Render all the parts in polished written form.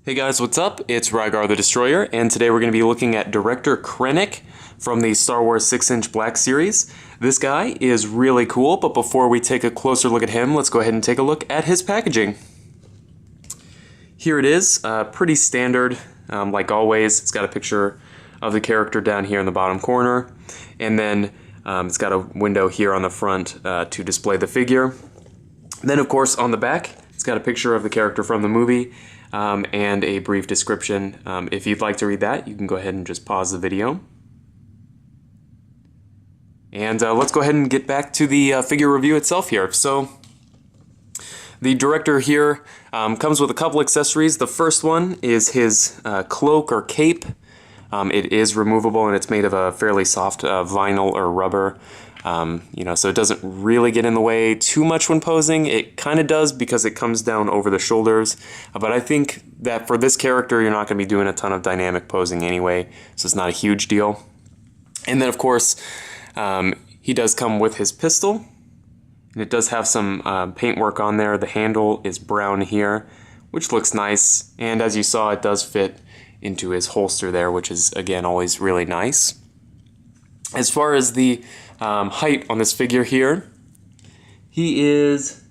Hey guys, what's up? It's Rygar the Destroyer, and today we're going to be looking at Director Krennic from the Star Wars 6-inch Black Series. This guy is really cool, but before we take a closer look at him, let's go ahead and take a look at his packaging. Here it is, pretty standard, like always. It's got a picture of the character down here in the bottom corner, and then it's got a window here on the front to display the figure. Then, of course, on the back, it's got a picture of the character from the movie, and a brief description. If you'd like to read that, you can go ahead and just pause the video. And let's go ahead and get back to the figure review itself here. So, the director here comes with a couple accessories. The first one is his cloak or cape. It is removable and it's made of a fairly soft vinyl or rubber. So it doesn't really get in the way too much when posing. It kind of does because it comes down over the shoulders, but I think that for this character you're not going to be doing a ton of dynamic posing anyway, so it's not a huge deal. And then of course he does come with his pistol, and it does have some paintwork on there. The handle is brown here, which looks nice, and as you saw, it does fit into his holster there, which is again always really nice. As far as the height on this figure here, he is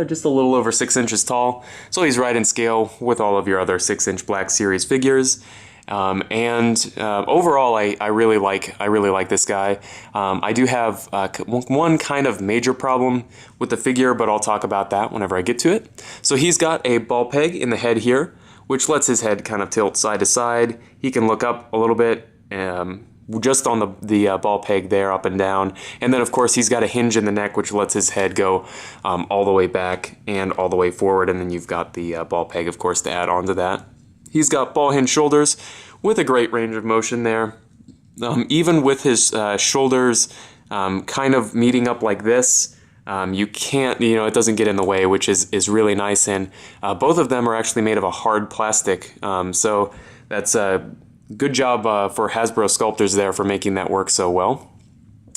just a little over 6 inches tall, so he's right in scale with all of your other 6-inch Black Series figures. Overall, I really like this guy. I do have one kind of major problem with the figure, but I'll talk about that whenever I get to it. So he's got a ball peg in the head here, which lets his head kind of tilt side to side. He can look up a little bit, just on the ball peg there, up and down. And then of course he's got a hinge in the neck which lets his head go all the way back and all the way forward, and then you've got the ball peg of course to add on to that. He's got ball hinge shoulders with a great range of motion there. Even with his shoulders kind of meeting up like this, you can't, it doesn't get in the way, which is really nice. And both of them are actually made of a hard plastic, so that's a good job for Hasbro sculptors there for making that work so well.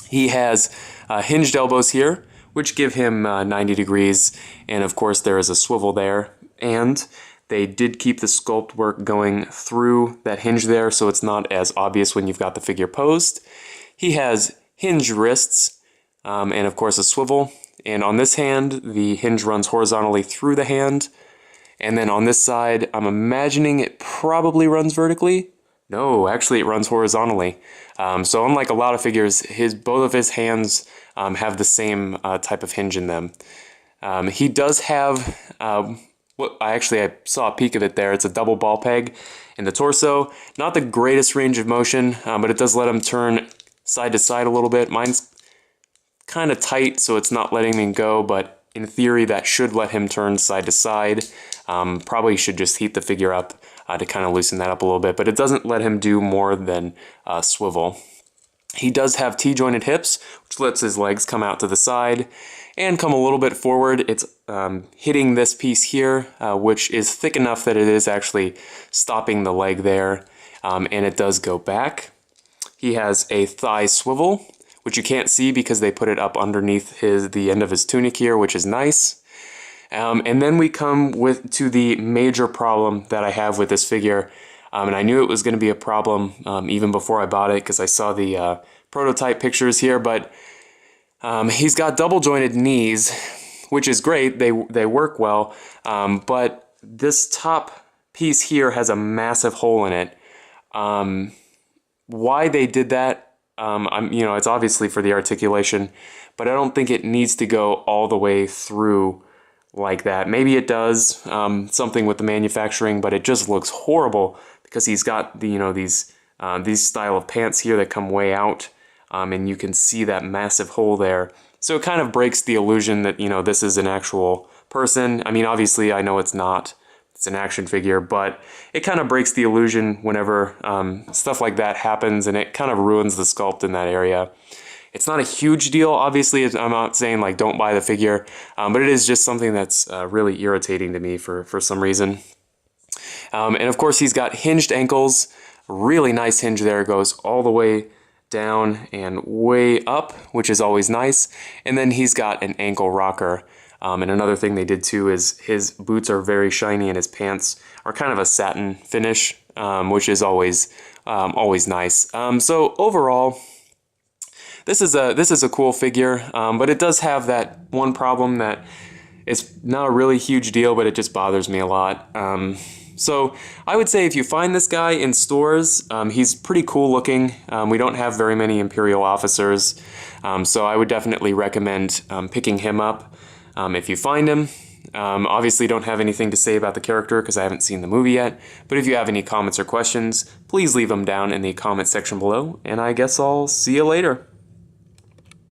He has hinged elbows here, which give him 90 degrees, and of course there is a swivel there, and they did keep the sculpt work going through that hinge there, so it's not as obvious when you've got the figure posed. He has hinged wrists, and of course a swivel, and on this hand the hinge runs horizontally through the hand, and then on this side I'm imagining it probably runs vertically. No, actually it runs horizontally. So unlike a lot of figures, both of his hands have the same type of hinge in them. He does have, I saw a peek of it there. It's a double ball peg in the torso. Not the greatest range of motion, but it does let him turn side to side a little bit. Mine's kind of tight, so it's not letting me go, but in theory that should let him turn side to side. Probably should just heat the figure up to kind of loosen that up a little bit, but it doesn't let him do more than swivel. He does have T-jointed hips, which lets his legs come out to the side and come a little bit forward. It's hitting this piece here, which is thick enough that it is actually stopping the leg there, and it does go back. He has a thigh swivel, which you can't see because they put it up underneath the end of his tunic here, which is nice. And then we come to the major problem that I have with this figure, and I knew it was going to be a problem even before I bought it because I saw the prototype pictures here, but he's got double jointed knees, which is great, they work well, but this top piece here has a massive hole in it. Why they did that, it's obviously for the articulation, but I don't think it needs to go all the way through like that. Maybe it does, something with the manufacturing, but it just looks horrible because he's got these style of pants here that come way out, and you can see that massive hole there. So it kind of breaks the illusion that this is an actual person. I mean, obviously I know it's not. It's an action figure, but it kind of breaks the illusion whenever stuff like that happens, and it kind of ruins the sculpt in that area. It's not a huge deal, obviously. I'm not saying like don't buy the figure, but it is just something that's really irritating to me for some reason. And of course he's got hinged ankles, really nice hinge there, goes all the way down and way up, which is always nice. And then he's got an ankle rocker And another thing they did too is his boots are very shiny and his pants are kind of a satin finish, which is always nice. So overall, this is a cool figure, but it does have that one problem that it's not a really huge deal, but it just bothers me a lot. So I would say if you find this guy in stores, he's pretty cool looking. We don't have very many Imperial officers, so I would definitely recommend picking him up if you find him. Obviously don't have anything to say about the character because I haven't seen the movie yet, but if you have any comments or questions, please leave them down in the comment section below, and I guess I'll see you later.